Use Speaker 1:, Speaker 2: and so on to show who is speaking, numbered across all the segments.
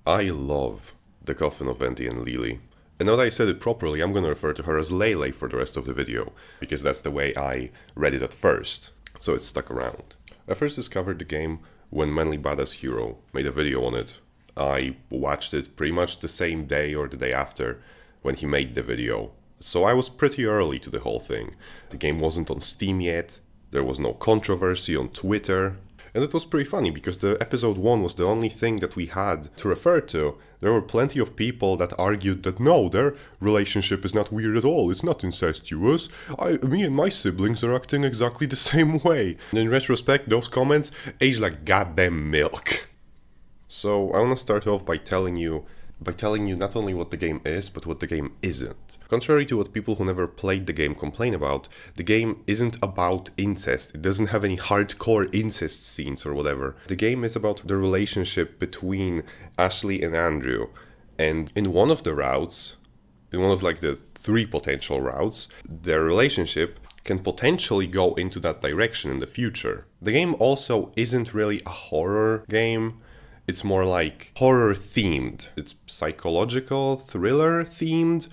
Speaker 1: I love the Coffin of Andy and Leyley. And now that I said it properly, I'm gonna refer to her as Leyley for the rest of the video, because that's the way I read it at first, so it's stuck around. I first discovered the game when Manly Badass Hero made a video on it. I watched it pretty much the same day or the day after when he made the video, so I was pretty early to the whole thing. The game wasn't on Steam yet, there was no controversy on Twitter, and it was pretty funny because the episode 1 was the only thing that we had to refer to. There were plenty of people that argued that no, their relationship is not weird at all, it's not incestuous. Me and my siblings are acting exactly the same way. And in retrospect, those comments age like goddamn milk. So I want to start off by telling you not only what the game is, but what the game isn't. Contrary to what people who never played the game complain about, the game isn't about incest. It doesn't have any hardcore incest scenes or whatever. The game is about the relationship between Ashley and Andrew. And in one of the routes, in one of like the 3 potential routes, their relationship can potentially go into that direction in the future. The game also isn't really a horror game. It's more like horror themed. It's psychological thriller themed,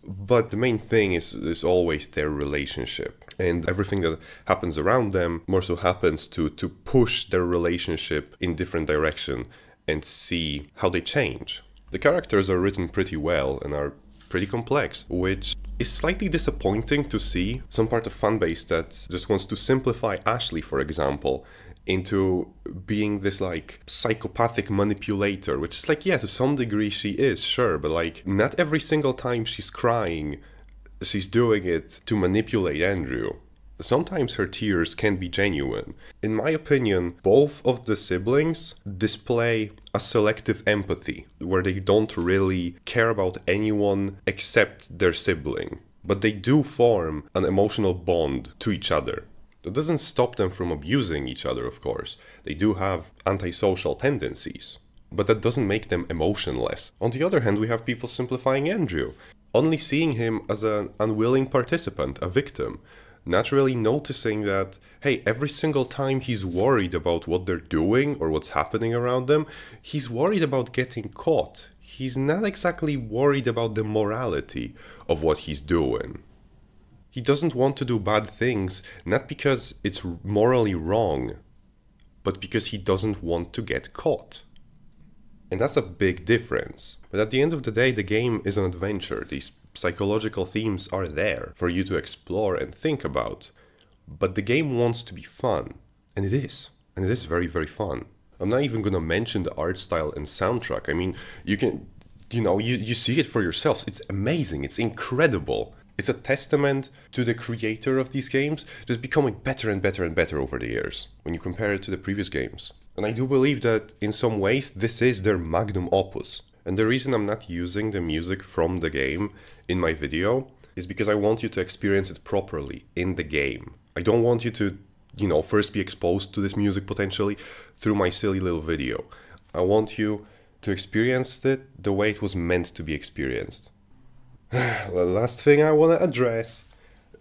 Speaker 1: but the main thing is always their relationship. And everything that happens around them more so happens to push their relationship in different direction and see how they change. The characters are written pretty well and are pretty complex, which is slightly disappointing to see. Some part of fanbase that just wants to simplify Ashley, for example, into being this like psychopathic manipulator, which is like, yeah, to some degree she is, sure, but like not every single time she's crying, she's doing it to manipulate Andrew. Sometimes her tears can be genuine. In my opinion, both of the siblings display a selective empathy, where they don't really care about anyone except their sibling, but they do form an emotional bond to each other. That doesn't stop them from abusing each other, of course. They do have antisocial tendencies, but that doesn't make them emotionless. On the other hand, we have people simplifying Andrew, only seeing him as an unwilling participant, a victim, not really noticing that, hey, every single time he's worried about what they're doing or what's happening around them, he's worried about getting caught. He's not exactly worried about the morality of what he's doing. He doesn't want to do bad things, not because it's morally wrong, but because he doesn't want to get caught. And that's a big difference. But at the end of the day, the game is an adventure. These psychological themes are there for you to explore and think about. But the game wants to be fun. And it is. And it is very, very fun. I'm not even gonna mention the art style and soundtrack. I mean, you can, you see it for yourselves. It's amazing. It's incredible. It's a testament to the creator of these games just becoming better and better and better over the years when you compare it to the previous games. And I do believe that in some ways this is their magnum opus. And the reason I'm not using the music from the game in my video is because I want you to experience it properly in the game. I don't want you to, first be exposed to this music potentially through my silly little video. I want you to experience it the way it was meant to be experienced. The last thing I want to address.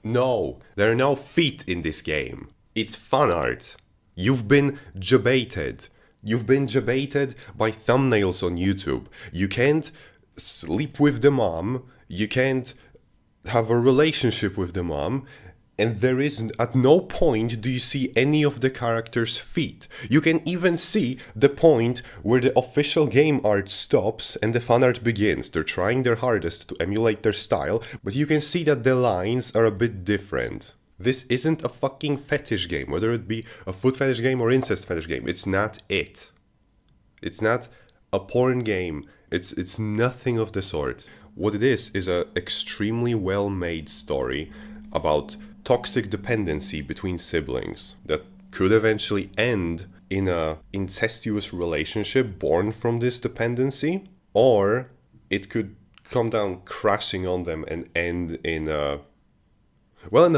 Speaker 1: No, there are no feet in this game. It's fan art. You've been jebaited. You've been jebaited by thumbnails on YouTube. You can't sleep with the mom. You can't have a relationship with the mom. And there is, at no point do you see any of the characters' feet. You can even see the point where the official game art stops and the fan art begins. They're trying their hardest to emulate their style, but you can see that the lines are a bit different. This isn't a fucking fetish game, whether it be a foot fetish game or incest fetish game. It's not it. It's not a porn game. It's nothing of the sort. What it is an extremely well-made story about toxic dependency between siblings that could eventually end in a incestuous relationship born from this dependency, or it could come down crashing on them and end in a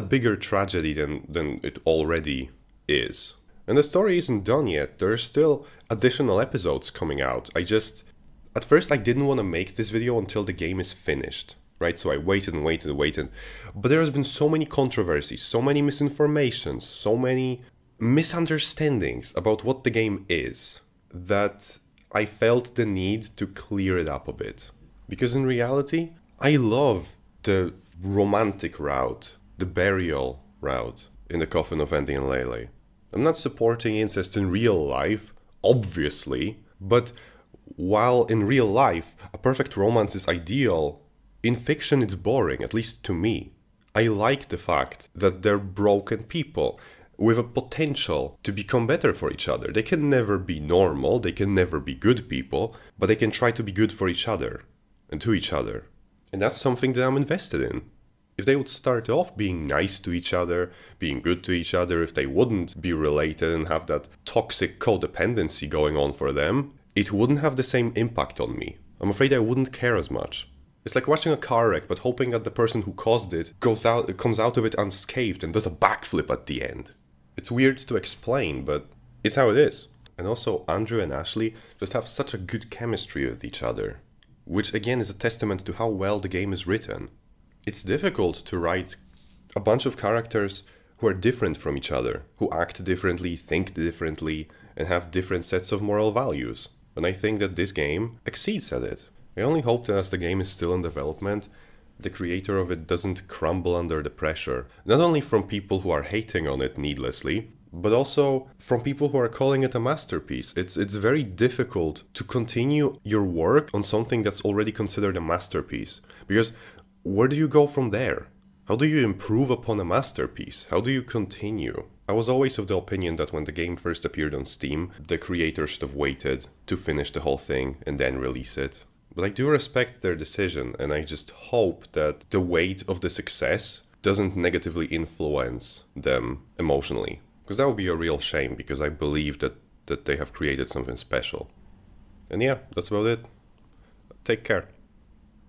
Speaker 1: bigger tragedy than it already is. And the story isn't done yet. There's still additional episodes coming out. At first I didn't want to make this video until the game is finished. Right, so I waited and waited and waited, but there has been so many controversies, so many misinformations, so many misunderstandings about what the game is, that I felt the need to clear it up a bit. Because in reality, I love the romantic route, the burial route in the Coffin of Andy and Leyley. I'm not supporting incest in real life, obviously, but while in real life a perfect romance is ideal, in fiction it's boring, at least to me. I like the fact that they're broken people with a potential to become better for each other. They can never be normal, they can never be good people, but they can try to be good for each other and to each other. And that's something that I'm invested in. If they would start off being nice to each other, being good to each other, if they wouldn't be related and have that toxic codependency going on for them, it wouldn't have the same impact on me. I'm afraid I wouldn't care as much. It's like watching a car wreck, but hoping that the person who caused it comes out of it unscathed and does a backflip at the end. It's weird to explain, but it's how it is. And also, Andrew and Ashley just have such a good chemistry with each other, which again is a testament to how well the game is written. It's difficult to write a bunch of characters who are different from each other, who act differently, think differently, and have different sets of moral values. And I think that this game exceeds at it. I only hope that as the game is still in development, the creator of it doesn't crumble under the pressure. Not only from people who are hating on it needlessly, but also from people who are calling it a masterpiece. It's very difficult to continue your work on something that's already considered a masterpiece. Because where do you go from there? How do you improve upon a masterpiece? How do you continue? I was always of the opinion that when the game first appeared on Steam, the creator should have waited to finish the whole thing and then release it. But I do respect their decision, and I just hope that the weight of the success doesn't negatively influence them emotionally. Because that would be a real shame, because I believe that they have created something special. And yeah, that's about it. Take care.